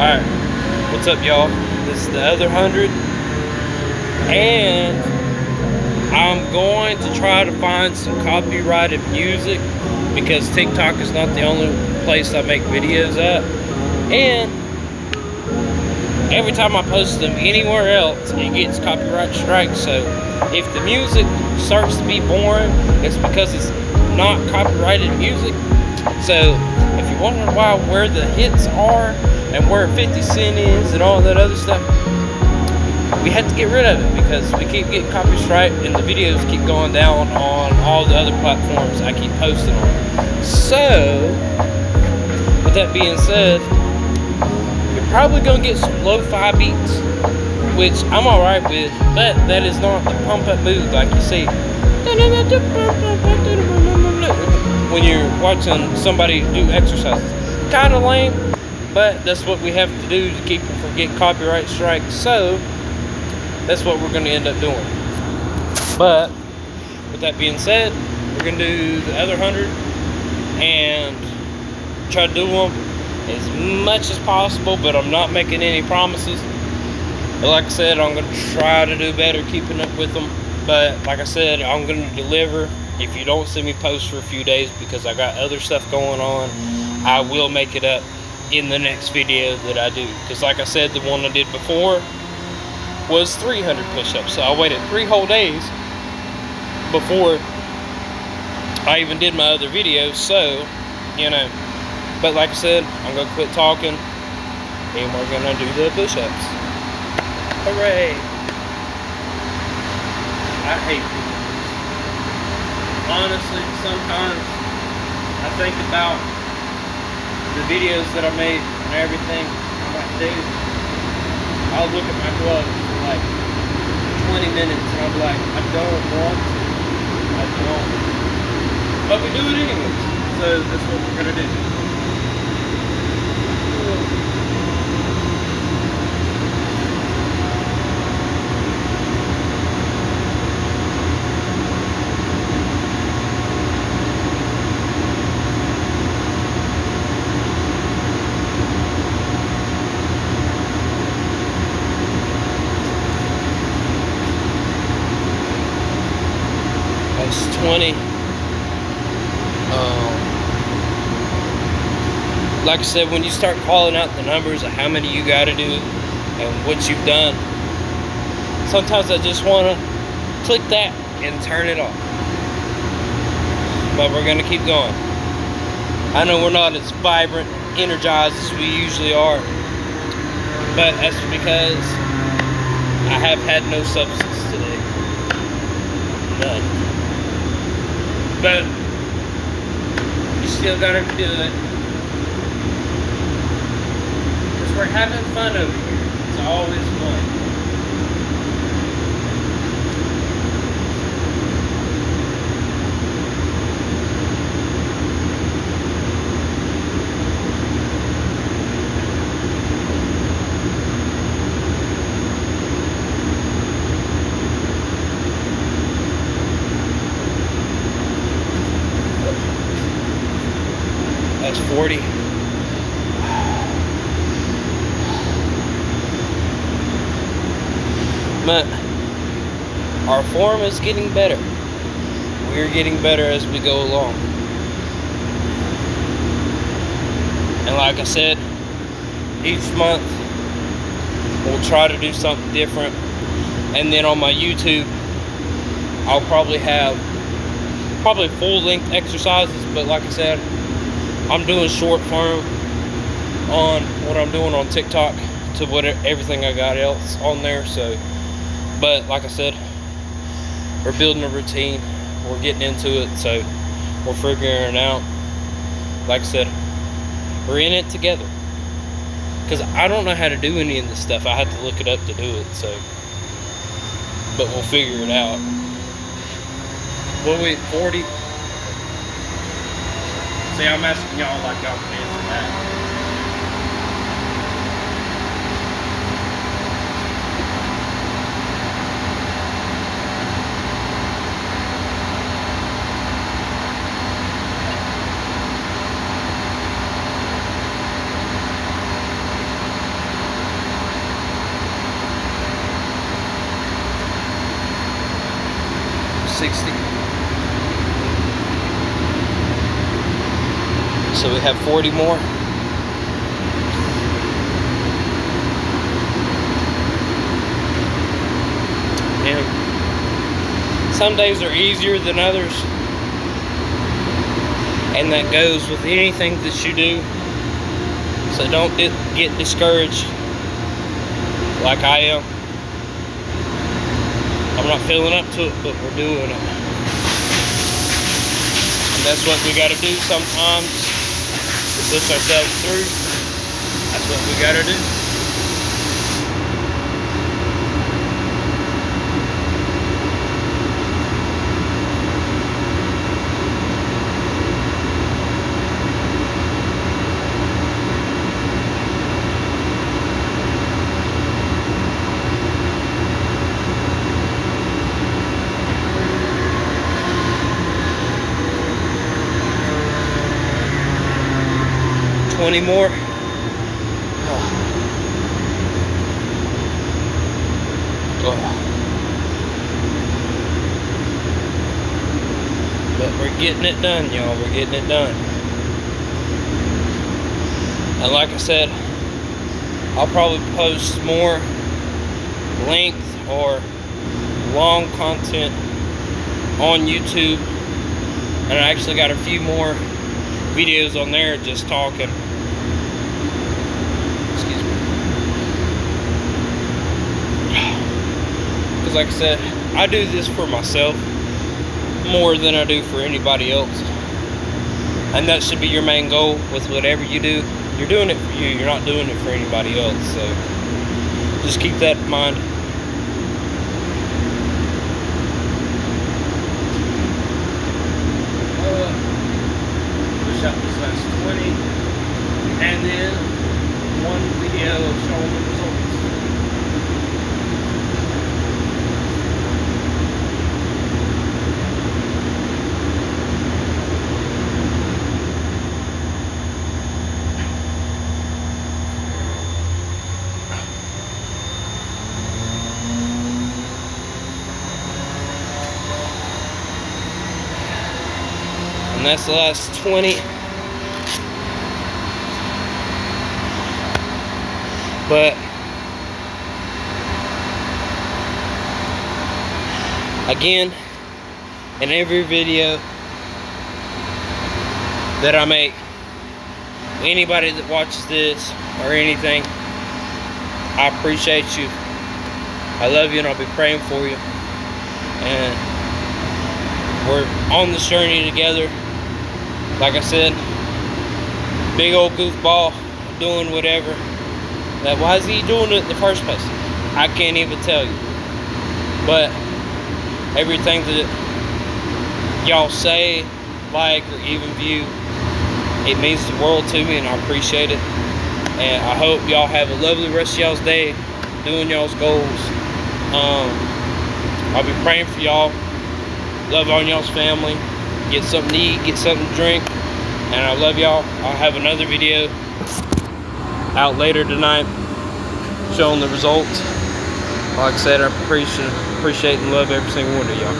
Alright, what's up, y'all? This is the other 100, and I'm going to try to find some copyrighted music because TikTok is not the only place I make videos at. And every time I post them anywhere else, it gets copyright strikes. So if the music starts to be boring, it's because it's not copyrighted music. So if you're wondering where the hits are and where 50 Cent is and all that other stuff, we had to get rid of it because we keep getting copyright and the videos keep going down on all the other platforms I keep posting on. So with that being said, you're probably gonna get some lo-fi beats, which I'm alright with, but that is not the pump up mood like you see when you're watching somebody do exercises. Kinda lame, but that's what we have to do to keep from getting copyright strikes. So that's what we're going to end up doing. But with that being said, we're going to do the other 100 and try to do them as much as possible, but I'm not making any promises. But like I said, I'm going to try to do better keeping up with them. But like I said, I'm going to deliver. If you don't see me post for a few days because I got other stuff going on, I will make it up in the next video that I do. Because like I said, the one I did before was 300 push-ups. So I waited 3 whole days before I even did my other videos. So, you know. But like I said, I'm going to quit talking and we're going to do the push-ups. Hooray! I hate it. Honestly, sometimes I think about the videos that I made and everything. I'm like, dude, I'll look at my gloves for like 20 minutes and I'm like, I don't want to. I don't. But we do it anyways. So that's what we're gonna do. That's 20. Like I said, when you start calling out the numbers of how many you got to do and what you've done, sometimes I just want to click that and turn it off. But we're going to keep going. I know we're not as vibrant, energized as we usually are, but that's because I have had no substance today. None. But you still got to do it. We're having fun over here. It's always fun. That's 40. But our form is getting better. We're getting better as we go along. And like I said, each month we'll try to do something different. And then on my YouTube, I'll probably have full-length exercises. But like I said, I'm doing short form on what I'm doing on TikTok to everything I got else on there. So. But like I said, we're building a routine. We're getting into it, so we're figuring it out. Like I said, we're in it together. Because I don't know how to do any of this stuff. I have to look it up to do it, so. But we'll figure it out. What are we, 40? See, I'm asking y'all like y'all can answer that. 60. So we have 40 more. And some days are easier than others. And that goes with anything that you do. So don't get discouraged like I am. I'm not feeling up to it, but we're doing it. And that's what we gotta do sometimes to push ourselves through. That's what we gotta do. 20 more. But we're getting it done, y'all. We're getting it done. And like I said, I'll probably post more length or long content on YouTube. And I actually got a few more videos on there just talking. Excuse me. Because like I said, I do this for myself more than I do for anybody else. And that should be your main goal with whatever you do. You're doing it for you. You're not doing it for anybody else. So just keep that in mind. Push up this last 20. And then one video showing the results. And that's the last 20. But again, in every video that I make, anybody that watches this or anything, I appreciate you. I love you and I'll be praying for you. And we're on this journey together. Like I said, big old goofball doing whatever. That why is he doing it in the first place? I can't even tell you. But everything that y'all say, like, or even view, it means the world to me and I appreciate it. And I hope y'all have a lovely rest of y'all's day doing y'all's goals. I'll be praying for y'all. Love on y'all's family. Get something to eat, get something to drink. And I love y'all. I'll have another video out later tonight showing the results. Like I said, I appreciate and love every single one of y'all.